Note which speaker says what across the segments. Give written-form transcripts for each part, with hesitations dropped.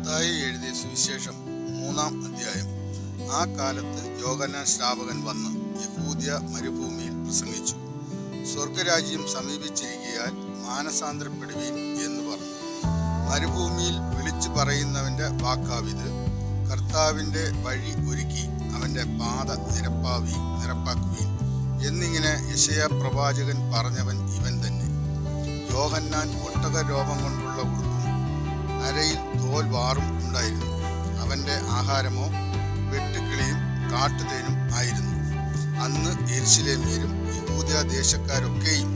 Speaker 1: മത്തായി എഴുതിയ സുവിശേഷം 3-ാം അധ്യായം. ആ കാലത്ത് യോഹന്നാൻ സ്നാപകൻ വന്ന് യഹൂദ്യ മരുഭൂമിയിൽ പ്രസംഗിച്ചു. സ്വർഗരാജ്യം സമീപിച്ചിരിക്കയാൽ മാനസാന്തരപ്പെടുവീൻ എന്ന് പറഞ്ഞു. മരുഭൂമിയിൽ വിളിച്ചു പറയുന്നവന്റെ വാക്കാവിത്, കർത്താവിൻ്റെ വഴി ഒരുക്കി അവൻ്റെ പാത നിരപ്പാക്കുവീൻ എന്നിങ്ങനെ യെശയ്യാ പ്രവാചകൻ പറഞ്ഞവൻ ഇവൻ തന്നെ. യോഹന്നാൻ ഒട്ടകരോമം കൊണ്ടുള്ള ഉടുപ്പും അരയിൽ തോൽ വാറും ഉണ്ടായിരുന്നു. അവൻ്റെ ആഹാരമോ വെട്ടുക്കിളിയും കാട്ടുതേനും ആയിരുന്നു. അന്ന് യെരുശലേമ്യരും യഹൂദ്യ ദേശക്കാരൊക്കെയും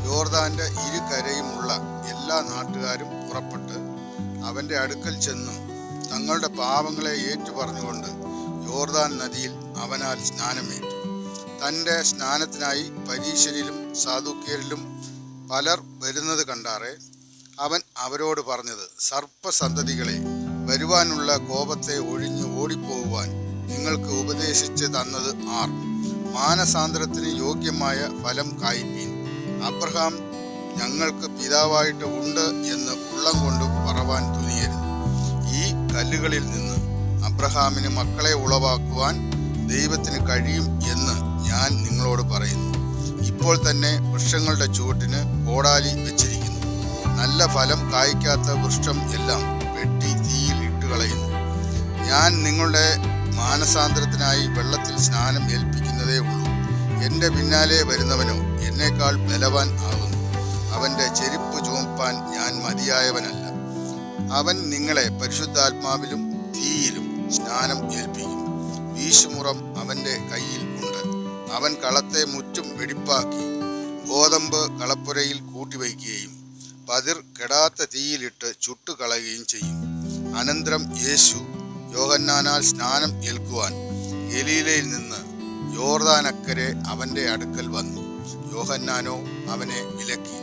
Speaker 1: യോർദാന്റെ ഇരുകരയുമുള്ള എല്ലാ നാട്ടുകാരും പുറപ്പെട്ട് അവൻ്റെ അടുക്കൽ ചെന്ന് തങ്ങളുടെ പാപങ്ങളെ ഏറ്റുപറഞ്ഞുകൊണ്ട് യോർദാൻ നദിയിൽ അവനാൽ സ്നാനമേറ്റു. തൻ്റെ സ്നാനത്തിനായി പരീശരിലും സാദുക്യരിലും പലർ വരുന്നത് കണ്ടാറെ അവൻ അവരോട് പറഞ്ഞത്, സർപ്പസന്തതികളെ, വരുവാനുള്ള കോപത്തെ ഒഴിഞ്ഞു ഓടിപ്പോകുവാൻ നിങ്ങൾക്ക് ഉപദേശിച്ച് തന്നത് ആർ? മാനസാന്തരത്തിന് യോഗ്യമായ ഫലം കായ്പീൻ. അബ്രഹാം ഞങ്ങൾക്ക് പിതാവായിട്ട് ഉണ്ട് എന്ന് ഉള്ളം കൊണ്ട് പറവാൻ തുനിയരുത്. ഈ കല്ലുകളിൽ നിന്ന് അബ്രഹാമിന് മക്കളെ ഉളവാക്കുവാൻ ദൈവത്തിന് കഴിയും എന്ന് ഞാൻ നിങ്ങളോട് പറയുന്നു. ഇപ്പോൾ തന്നെ വൃക്ഷങ്ങളുടെ ചുവട്ടിന് കോടാലി വെച്ചിരിക്കുന്നു. നല്ല ഫലം കായ്ക്കാത്ത വൃക്ഷം എല്ലാം വെട്ടി തീയിൽ ഇട്ടുകളയുന്നു. ഞാൻ നിങ്ങളുടെ മാനസാന്തരത്തിനായി വെള്ളത്തിൽ സ്നാനം ഏൽപ്പിക്കുന്നതേ ഉള്ളൂ. എൻ്റെ പിന്നാലെ വരുന്നവനോ എന്നേക്കാൾ ബലവാൻ ആകുന്നു. അവൻ്റെ ചെരുപ്പ് ചുമപ്പാൻ ഞാൻ മതിയായവനല്ല. അവൻ നിങ്ങളെ പരിശുദ്ധാത്മാവിലും തീയിലും സ്നാനം ഏൽപ്പിക്കും. വീശുമുറം അവൻ്റെ കയ്യിൽ ഉണ്ട്. അവൻ കളത്തെ മുറ്റും വെടിപ്പാക്കി ഗോതമ്പ് കളപ്പുരയിൽ കൂട്ടിവയ്ക്കുകയും പതിർ കെടാത്ത തീയിലിട്ട് ചുട്ടുകളയുകയും ചെയ്യും. അനന്തരം യേശു യോഹന്നാനാൽ സ്നാനം ഏൽക്കുവാൻ ഗലീലയിൽ നിന്ന് യോർദാനക്കരെ അവൻ്റെ അടുക്കൽ വന്നു. യോഹന്നാനോ അവനെ വിലക്കി,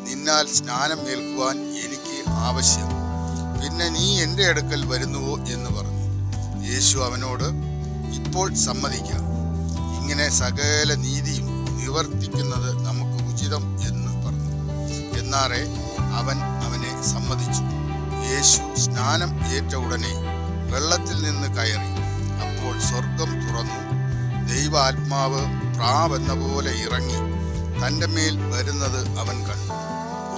Speaker 1: നിന്നാൽ സ്നാനം ഏൽക്കുവാൻ എനിക്ക് ആവശ്യം, പിന്നെ നീ എൻ്റെ അടുക്കൽ വരുന്നുവോ എന്ന് പറഞ്ഞു. യേശു അവനോട്, ഇപ്പോൾ സമ്മതിക്കാം, ഇങ്ങനെ സകല നീതിയും നിവർത്തിക്കുന്നത് നമുക്ക് ഉചിതം എന്ന് പറഞ്ഞു. എന്നാറെ അവൻ അവനെ സമ്മതിച്ചു. യേശു സ്നാനം ഏറ്റ ഉടനെ വെള്ളത്തിൽ നിന്ന് കയറി. അപ്പോൾ സ്വർഗം തുറന്നു. ദൈവാത്മാവ് പ്രാവെന്ന പോലെ ഇറങ്ങി തൻ്റെ മേൽ വരുന്നത് അവൻ കണ്ടു.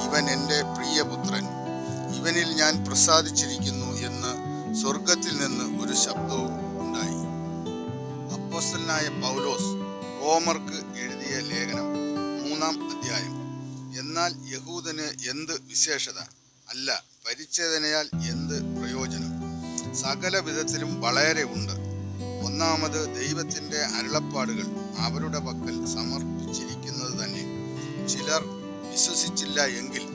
Speaker 1: ഇവൻ എൻ്റെ പ്രിയപുത്രൻ, ഇവനിൽ ഞാൻ പ്രസാദിച്ചിരിക്കുന്നു എന്ന് സ്വർഗത്തിൽ നിന്ന് ഒരു ശബ്ദവും ഉണ്ടായി. അപ്പോസ്തലനായ പൗലോസ് റോമർക്ക് എഴുതിയ ലേഖനം 3-ാം അധ്യായം. എന്നാൽ യഹൂദന് എന്ത് വിശേഷത, അല്ല പരിച്ഛേദനയാൽ എന്ത് പ്രയോജനം? സകല വിധത്തിലും വളരെ ഉണ്ട്. ഒന്നാമത് ദൈവത്തിൻ്റെ അരുളപ്പാടുകൾ അവരുടെ പക്കൽ സമർപ്പിച്ചിരിക്കുന്നത് തന്നെ. ചിലർ വിശ്വസിച്ചില്ല എങ്കിൽ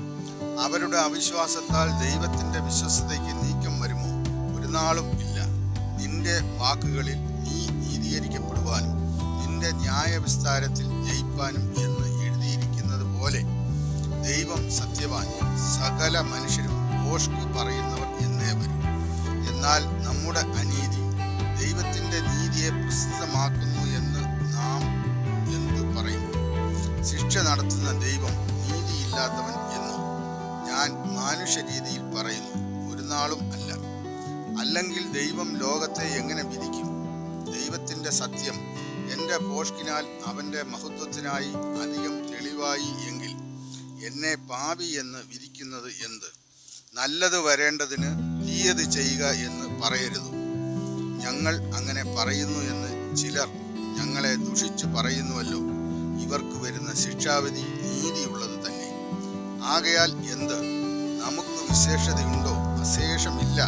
Speaker 1: അവരുടെ അവിശ്വാസത്താൽ ദൈവത്തിൻ്റെ വിശ്വസ്തതയ്ക്ക് നീക്കം വരുമോ? ഒരു നാളും ഇല്ല. നിന്റെ വാക്കുകളിൽ നീ നീതീകരിക്കപ്പെടുവാനും നിന്റെ ന്യായവിസ്താരത്തിൽ ജയിപ്പാനും എന്ന് എഴുതിയിരിക്കുന്നത് പോലെ ദൈവം സത്യവാൻ, സകല മനുഷ്യരും ഭോഷ്ക് പറയുന്നവർ എന്നേ വരും. എന്നാൽ നമ്മുടെ അനീതി ദൈവത്തിൻ്റെ നീതിയെ പ്രസിദ്ധമാക്കുന്നു എന്ന് നാം എന്തു പറയുന്നു? ശിക്ഷ നടത്തുന്ന ദൈവം നീതിയില്ലാത്തവൻ എന്നോ? ഞാൻ മാനുഷ്യരീതിയിൽ പറയുന്നു, ഒരു നാളും അല്ല. അല്ലെങ്കിൽ ദൈവം ലോകത്തെ എങ്ങനെ വിധിക്കും? ദൈവത്തിൻ്റെ സത്യം എൻ്റെ ഭോഷ്കിനാൽ അവൻ്റെ മഹത്വത്തിനായി അധികം തെളിവായി എങ്കിൽ എന്നെ പാപി എന്ന് വിധിക്കുന്നത് എന്ത്? നല്ലത് വരേണ്ടതിന് തീയത് ചെയ്യുക എന്ന് പറയരുത്. ഞങ്ങൾ അങ്ങനെ പറയുന്നു എന്ന് ചിലർ ഞങ്ങളെ ദുഷിച്ചു പറയുന്നുവല്ലോ. ഇവർക്ക് വരുന്ന ശിക്ഷാവിധി നീതിയുള്ളത് തന്നെ. ആകയാൽ എന്ത്? നമുക്ക് വിശേഷതയുണ്ടോ? അശേഷമില്ല.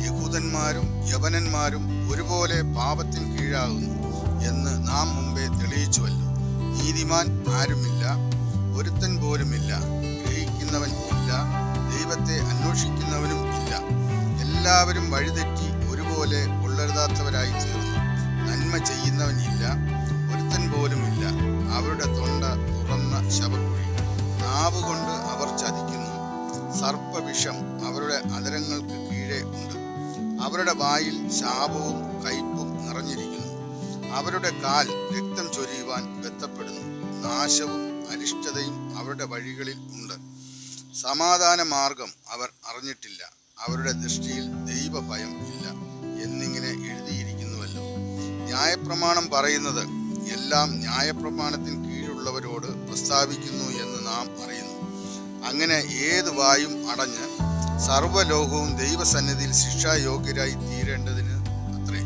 Speaker 1: യഹൂദന്മാരും യവനന്മാരും ഒരുപോലെ പാപത്തിന് കീഴാകുന്നു എന്ന് നാം മുമ്പേ തെളിയിച്ചുവല്ലോ. നീതിമാൻ ആരുമില്ല, ഒരുത്തൻ പോലുമില്ല. ഗ്രഹിക്കുന്നവൻ ഇല്ല, ദൈവത്തെ അന്വേഷിക്കുന്നവനും ഇല്ല. എല്ലാവരും വഴിതെറ്റി ഒരുപോലെ കൊള്ളരുതാത്തവരായി തീർന്നു. നന്മ ചെയ്യുന്നവനില്ല, ഒരുത്തൻ പോലുമില്ല. അവരുടെ തൊണ്ട തുറന്ന ശവക്കുഴി. നാവ് കൊണ്ട് അവർ ചതിക്കുന്നു. സർപ്പവിഷം അവരുടെ അധരങ്ങൾക്ക് കീഴെ ഉണ്ട്. അവരുടെ വായിൽ ശാപവും കയ്പും നിറഞ്ഞിരിക്കുന്നു. അവരുടെ കാൽ രക്തം ചൊരിയുവാൻ ബന്ധപ്പെടുന്നു. നാശവും അരിഷ്ടതയും അവരുടെ വഴികളിൽ ഉണ്ട്. സമാധാന മാർഗം അവർ അറിഞ്ഞിട്ടില്ല. അവരുടെ ദൃഷ്ടിയിൽ ദൈവഭയം ഇല്ല എന്നിങ്ങനെ എഴുതിയിരിക്കുന്നുവല്ലോ. ന്യായപ്രമാണം പറയുന്നത് എല്ലാം ന്യായപ്രമാണത്തിന് കീഴുള്ളവരോട് പ്രസ്താവിക്കുന്നു എന്ന് നാം അറിയുന്നു. അങ്ങനെ ഏത് വായും അടഞ്ഞ് സർവ്വലോകവും ദൈവസന്നിധിയിൽ ശിക്ഷായോഗ്യരായി തീരേണ്ടതിന് അത്രേ.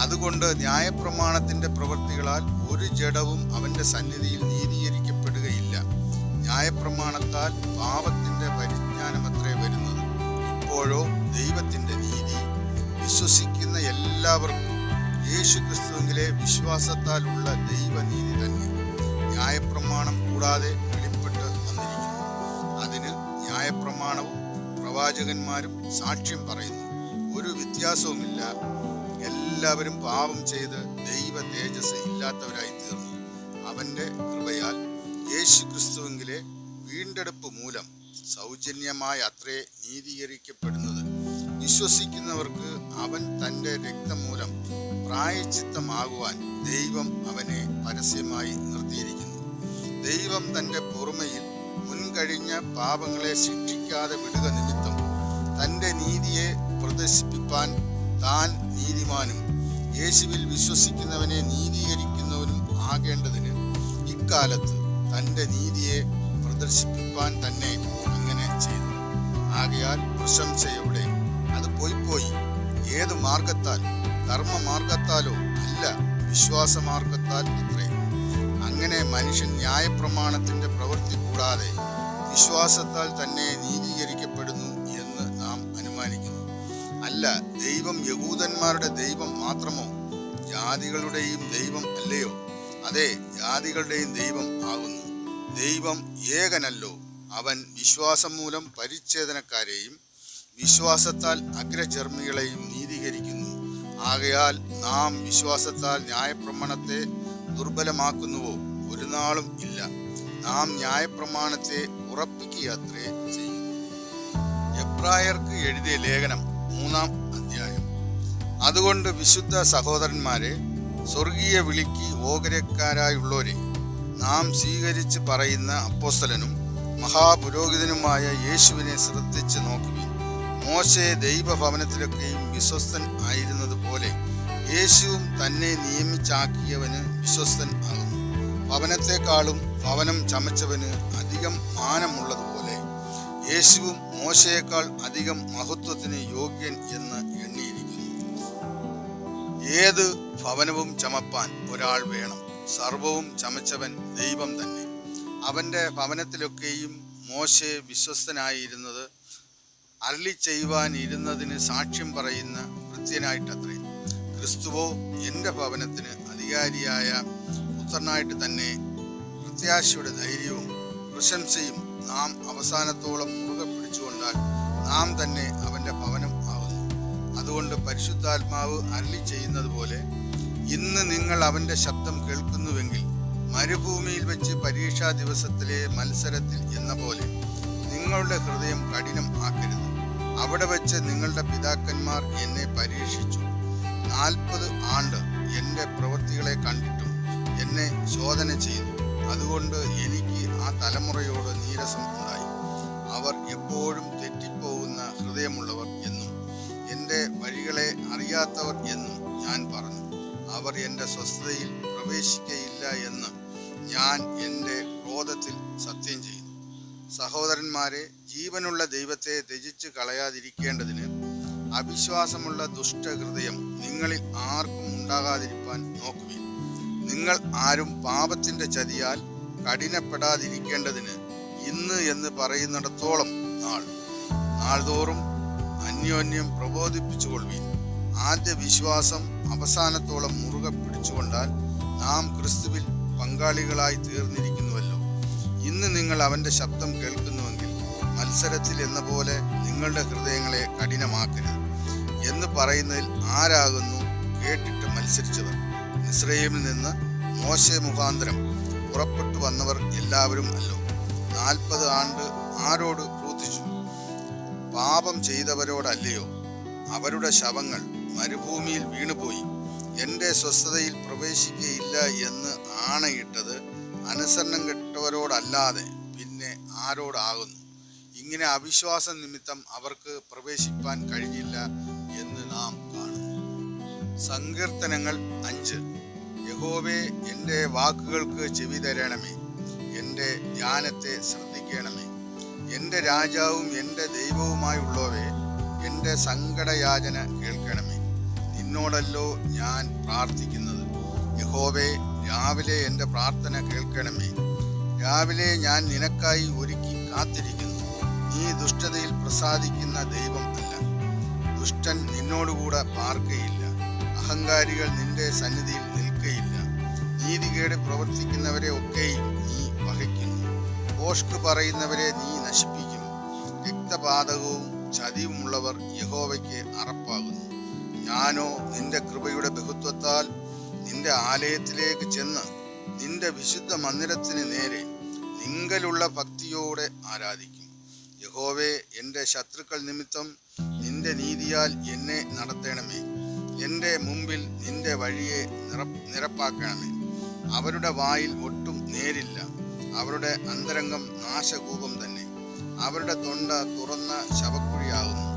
Speaker 1: അതുകൊണ്ട് ന്യായപ്രമാണത്തിന്റെ പ്രവൃത്തികളാൽ ഒരു ജഡവും അവന്റെ സന്നിധിയിൽ നീതീകരിക്കപ്പെടുകയില്ല. ന്യായപ്രമാണത്താൽ പാപത്തിന്റെ പരിജ്ഞാനമത്രേ വരുന്നത്. ഇപ്പോഴോ ദൈവത്തിന്റെ നീതി വിശ്വസിക്കുന്ന എല്ലാവർക്കും യേശുക്രിസ്തുവിലെ വിശ്വാസത്താലുള്ള ദൈവനീതി തന്നെ ന്യായപ്രമാണം കൂടാതെ വെളിപ്പെട്ട് വന്നിരിക്കുന്നു. അതിന് ന്യായപ്രമാണവും പ്രവാചകന്മാരും സാക്ഷ്യം പറയുന്നു. ഒരു വ്യത്യാസവുമില്ല. എല്ലാവരും പാപം ചെയ്ത് ദൈവ തേജസ് ഇല്ലാത്തവരായി തീർന്നു. അവന്റെ കൃപയാൽ യേശുക്രിസ്തുവിലെ വീണ്ടെടുപ്പ് മൂലം സൗജന്യമായി അത്രേ നീതീകരിക്കപ്പെടുന്നത്. വിശ്വസിക്കുന്നവർക്ക് അവൻ തൻ്റെ രക്തം മൂലം പ്രായശ്ചിത്തമാകുവാൻ ദൈവം അവനെ പരസ്യമായി നിർത്തിയിരിക്കുന്നു. ദൈവം തൻ്റെ പൊറുമയിൽ മുൻകഴിഞ്ഞ പാപങ്ങളെ ശിക്ഷിക്കാതെ വിടുക നിമിത്തം തൻ്റെ നീതിയെ പ്രദർശിപ്പിപ്പാൻ താൻ നീതിമാനും യേശുവിൽ വിശ്വസിക്കുന്നവനെ നീതീകരിക്കുന്നവനും ആകേണ്ടതിന് ഇക്കാലത്ത് തൻ്റെ നീതിയെ പ്രദർശിപ്പിപ്പാൻ തന്നെ അങ്ങനെ ചെയ്തു. ആകയാൽ പ്രശംസ എവിടെ? അത് പോയി. ഏത് മാർഗത്താൽ? കർമ്മമാർഗത്താലോ അല്ല, വിശ്വാസമാർഗത്താൽ അത്രേ. അങ്ങനെ മനുഷ്യൻ ന്യായപ്രമാണത്തിന്റെ പ്രവൃത്തി കൂടാതെ വിശ്വാസത്താൽ തന്നെ നീതീകരിക്കപ്പെടുന്നു എന്ന് നാം അനുമാനിക്കുന്നു. അല്ല, ദൈവം യഹൂദന്മാരുടെ ദൈവം മാത്രമോ? ജാതികളുടെയും ദൈവം അല്ലയോ? അതെ, ജാതികളുടെയും ദൈവം ആകുന്നു. ദൈവം ഏകനല്ലോ. അവൻ വിശ്വാസം മൂലം പരിച്ഛേദനക്കാരെയും വിശ്വാസത്താൽ അഗ്രചർമ്മികളെയും നീതീകരിക്കുന്നു. ആകയാൽ നാം വിശ്വാസത്താൽ ന്യായപ്രമാണത്തെ ദുർബലമാക്കുന്നുവോ? ഒരു നാളും ഇല്ല. നാം ന്യായപ്രമാണത്തെ ഉറപ്പിക്കുകയത്രേ ചെയ്യും. എബ്രായർക്ക് എഴുതിയ ലേഖനം 3-ാം അധ്യായം. അതുകൊണ്ട് വിശുദ്ധ സഹോദരന്മാരെ, സ്വർഗീയ വിളിക്ക് ഓഹരിക്കാരായുള്ളവരെ, നാം സ്വീകരിച്ച് പറയുന്ന അപ്പോസ്തലനും മഹാപുരോഹിതനുമായ യേശുവിനെ ശ്രദ്ധിച്ച് നോക്കുവിൻ. മോശെ ദൈവഭവനത്തിലൊക്കെയും വിശ്വസ്തൻ ആയിരുന്നതുപോലെ യേശുവും തന്നെ നിയമിച്ചാക്കിയവന് വിശ്വസ്തൻ ആകുന്നു. ഭവനത്തെക്കാളും ഭവനം ചമച്ചവന് അധികം മാനമുള്ളതുപോലെ യേശുവും മോശയേക്കാൾ അധികം മഹത്വത്തിന് യോഗ്യൻ എന്ന് എണ്ണിയിരിക്കുന്നു. ഏത് ഭവനവും ചമപ്പാൻ ഒരാൾ വേണം. സർവവും ചമച്ചവൻ ദൈവം തന്നെ. അവൻ്റെ ഭവനത്തിലൊക്കെയും മോശെ വിശ്വസ്തനായിരുന്നത് അരുളി ചെയ്യുവാൻ ഇരുന്നതിന് സാക്ഷ്യം പറയുന്ന കൃത്യനായിട്ടത്രേ. ക്രിസ്തുവോ എൻ്റെ ഭവനത്തിന് അധികാരിയായ പുത്രനായിട്ട് തന്നെ പ്രത്യാശയുടെ ധൈര്യവും പ്രശംസയും നാം അവസാനത്തോളം മുറുകെ പിടിച്ചുകൊണ്ടാൽ നാം തന്നെ അവൻ്റെ ഭവനം ആകുന്നു. അതുകൊണ്ട് പരിശുദ്ധാത്മാവ് അരുളി ചെയ്യുന്നത് പോലെ, ഇന്ന് നിങ്ങൾ അവൻ്റെ ശബ്ദം കേൾക്കുന്നുവെങ്കിൽ മരുഭൂമിയിൽ വെച്ച് പരീക്ഷാ ദിവസത്തിലെ മത്സരത്തിൽ എന്ന പോലെ നിങ്ങളുടെ ഹൃദയം കഠിനം ആക്കരുത്. അവിടെ വെച്ച് നിങ്ങളുടെ പിതാക്കന്മാർ എന്നെ പരീക്ഷിച്ചു. 40 ആണ്ട് എൻ്റെ പ്രവൃത്തികളെ കണ്ടിട്ടും എന്നെ ശോധന ചെയ്തു. അതുകൊണ്ട് എനിക്ക് ആ തലമുറയോട് നീരസം ഉണ്ടായി. അവർ എപ്പോഴും തെറ്റിപ്പോകുന്ന ഹൃദയമുള്ളവർ എന്നും എൻ്റെ വഴികളെ അറിയാത്തവർ എന്നും ഞാൻ പറഞ്ഞു. അവർ എൻ്റെ സ്വസ്ഥതയിൽ പ്രവേശിക്കയില്ല എന്ന് ഞാൻ എൻ്റെ ക്രോധത്തിൽ സത്യം ചെയ്തു. സഹോദരന്മാരെ, ജീവനുള്ള ദൈവത്തെ ത്യജിച്ച് കളയാതിരിക്കേണ്ടതിന് അവിശ്വാസമുള്ള ദുഷ്ടഹൃദയം നിങ്ങളിൽ ആർക്കും ഉണ്ടാകാതിരിപ്പാൻ നോക്കുവിൻ. നിങ്ങൾ ആരും പാപത്തിൻ്റെ ചതിയാൽ കഠിനപ്പെടാതിരിക്കേണ്ടതിന് ഇന്ന് എന്ന് പറയുന്നിടത്തോളം നാൾതോറും അന്യോന്യം പ്രബോധിപ്പിച്ചുകൊള്ളുവിൻ. ആദ്യ വിശ്വാസം അവസാനത്തോളം മുറുകെ പിടിച്ചുകൊണ്ടാൽ നാം ക്രിസ്തുവിൽ പങ്കാളികളായി തീർന്നിരിക്കുന്നുവല്ലോ. ഇന്ന് നിങ്ങൾ അവൻ്റെ ശബ്ദം കേൾക്കുന്നുവെങ്കിൽ മത്സരത്തിൽ എന്ന പോലെ നിങ്ങളുടെ ഹൃദയങ്ങളെ കഠിനമാക്കരുത് എന്ന് പറയുന്നതിൽ ആരാകുന്നു കേട്ടിട്ട് മത്സരിച്ചവർ? മിസ്രയീമിൽ നിന്ന് മോശെ മുഖാന്തരം പുറപ്പെട്ടു വന്നവർ എല്ലാവരും അല്ലോ. 40 ആണ്ട് ആരോട് ക്രൂദ്ധിച്ചു? പാപം ചെയ്തവരോടല്ലയോ? അവരുടെ ശവങ്ങൾ മരുഭൂമിയിൽ വീണുപോയി. എൻ്റെ സ്വസ്ഥതയിൽ പ്രവേശിക്കയില്ല എന്ന് ആണയിട്ടത് അനുസരണം കെട്ടവരോടല്ലാതെ പിന്നെ ആരോടാകുന്നു? ഇങ്ങനെ അവിശ്വാസം നിമിത്തം അവർക്ക് പ്രവേശിപ്പാൻ കഴിഞ്ഞില്ല എന്ന് നാം കാണുന്നു. സങ്കീർത്തനങ്ങൾ 5. യഹോവേ, എൻ്റെ വാക്കുകൾക്ക് ചെവി തരണമേ, എൻ്റെ ധ്യാനത്തെ ശ്രദ്ധിക്കണമേ. എൻ്റെ രാജാവും എൻ്റെ ദൈവവുമായുള്ളവേ, എൻ്റെ സങ്കടയാചന കേൾക്കണമേ. നിന്നോടല്ലോ ഞാൻ പ്രാർത്ഥിക്കുന്നത്. യഹോവേ, രാവിലെ എൻ്റെ പ്രാർത്ഥന കേൾക്കണമേ. രാവിലെ ഞാൻ നിനക്കായി ഒരുക്കി കാത്തിരിക്കുന്നു. നീ ദുഷ്ടതയിൽ പ്രസാദിക്കുന്ന ദൈവം അല്ല. ദുഷ്ടൻ നിന്നോടുകൂടെ പാർക്കയില്ല. അഹങ്കാരികൾ നിന്റെ സന്നിധിയിൽ നിൽക്കയില്ല. നീതികേട് പ്രവർത്തിക്കുന്നവരെ ഒക്കെയും നീ വഹിക്കുന്നു. ഭോഷ്ക് പറയുന്നവരെ നീ നശിപ്പിക്കും. രക്തപാതകവും ചതിവുമുള്ളവർ യഹോവയ്ക്ക് അറപ്പാകുന്നു. ഞാനോ നിന്റെ കൃപയുടെ ബഹുത്വത്താൽ നിന്റെ ആലയത്തിലേക്ക് ചെന്ന് നിന്റെ വിശുദ്ധ മന്ദിരത്തിന് നേരെ നിങ്കലുള്ള ഭക്തിയോടെ ആരാധിക്കും. യഹോവേ, എൻ്റെ ശത്രുക്കൾ നിമിത്തം നിന്റെ നീതിയാൽ എന്നെ നടത്തണമേ. എൻ്റെ മുമ്പിൽ നിന്റെ വഴിയെ നിരപ്പാക്കണമേ. അവരുടെ വായിൽ ഒട്ടും നേരില്ല. അവരുടെ അന്തരംഗം നാശകൂപം തന്നെ. അവരുടെ തൊണ്ട തുറന്ന ശവക്കുഴിയാകുന്നു.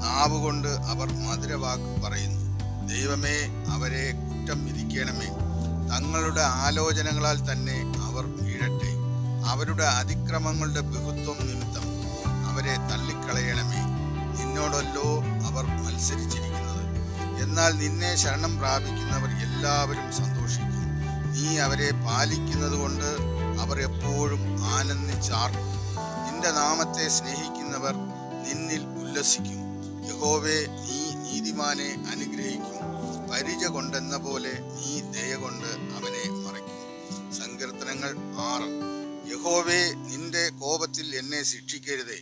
Speaker 1: നാവുകൊണ്ട് അവർ മധുരവാക്ക് പറയുന്നു. ദൈവമേ, അവരെ കുറ്റം വിധിക്കണമേ. തങ്ങളുടെ ആലോചനകളാൽ തന്നെ അവർ വീഴട്ടെ. അവരുടെ അതിക്രമങ്ങളുടെ ബഹുത്വം നിമിത്തം അവരെ തള്ളിക്കളയണമേ. നിന്നോടല്ലോ അവർ മത്സരിച്ചിരിക്കുന്നത്. എന്നാൽ നിന്നെ ശരണം പ്രാപിക്കുന്നവർ എല്ലാവരും സന്തോഷിക്കും. നീ അവരെ പാലിക്കുന്നത് കൊണ്ട് അവർ എപ്പോഴും ആനന്ദിച്ചാർക്കും. നിന്റെ നാമത്തെ സ്നേഹിക്കുന്നവർ നിന്നിൽ ഉല്ലസിക്കും. യഹോവേ, നീ നീതിമാനെ അനുഗ്രഹിക്കും. പരിച കൊണ്ടെന്ന പോലെ നീ ദയ കൊണ്ട് അവനെ മറയ്ക്കും. സങ്കീർത്തനങ്ങൾ 6. യഹോവേ, നിന്റെ കോപത്തിൽ എന്നെ ശിക്ഷിക്കരുതേ.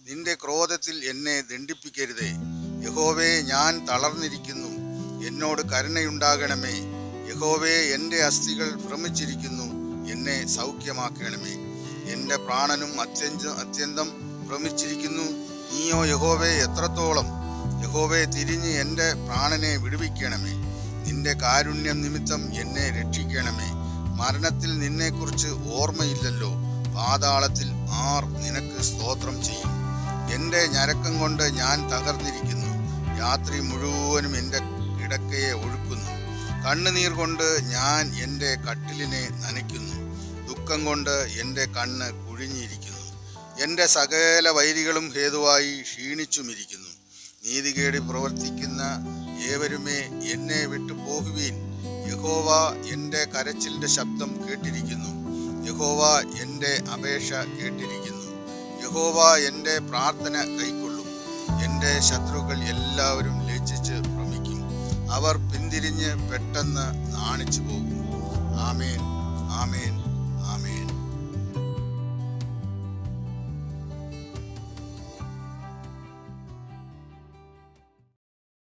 Speaker 1: നിന്റെ ക്രോധത്തിൽ എന്നെ ദണ്ഡിപ്പിക്കരുതേ. യഹോവേ, ഞാൻ തളർന്നിരിക്കുന്നു. എന്നോട് കരുണയുണ്ടാകണമേ. യഹോവേ, എൻ്റെ അസ്ഥികൾ ഭ്രമിച്ചിരിക്കുന്നു. എന്നെ സൗഖ്യമാക്കണമേ. എൻ്റെ പ്രാണനും അത്യന്തം ഭ്രമിച്ചിരിക്കുന്നു. നീയോ യഹോവേ എത്രത്തോളം? യഹോവേ, തിരിഞ്ഞ് എൻ്റെ പ്രാണനെ വിടുവിക്കണമേ. നിന്റെ കാരുണ്യം നിമിത്തം എന്നെ രക്ഷിക്കണമേ. മരണത്തിൽ നിന്നെക്കുറിച്ച് ഓർമ്മയില്ലല്ലോ. പാതാളത്തിൽ ആർ നിനക്ക് സ്തോത്രം ചെയ്യും? എൻ്റെ ഞരക്കം കൊണ്ട് ഞാൻ തകർന്നിരിക്കുന്നു. രാത്രി മുഴുവനും എൻ്റെ കിടക്കയെ ഒഴുക്കുന്നു. കണ്ണുനീർ കൊണ്ട് ഞാൻ എൻ്റെ കട്ടിലിനെ നനയ്ക്കുന്നു. ദുഃഖം കൊണ്ട് എൻ്റെ കണ്ണ് കുഴിഞ്ഞിരിക്കുന്നു. എൻ്റെ സകല വൈരികളും ഹേതുവായി ക്ഷീണിച്ചുമിരിക്കുന്നു. നീതികേട് പ്രവർത്തിക്കുന്ന ഏവരുമേ, എന്നെ വിട്ടു പോകുവീൻ. യഹോവ എൻ്റെ കരച്ചിലിൻ്റെ ശബ്ദം കേട്ടിരിക്കുന്നു. യഹോവ എൻ്റെ അപേക്ഷ കേട്ടിരിക്കുന്നു. യഹോവ എൻ്റെ പ്രാർത്ഥന കൈക്കൊള്ളും. എൻ്റെ ശത്രുക്കൾ എല്ലാവരും ലജ്ജിച്ച് ഭ്രമിക്കും. അവർ പിന്തിരിഞ്ഞ് പെട്ടെന്ന് നാണിച്ചു പോകും. ആമേൻ, ആമേൻ.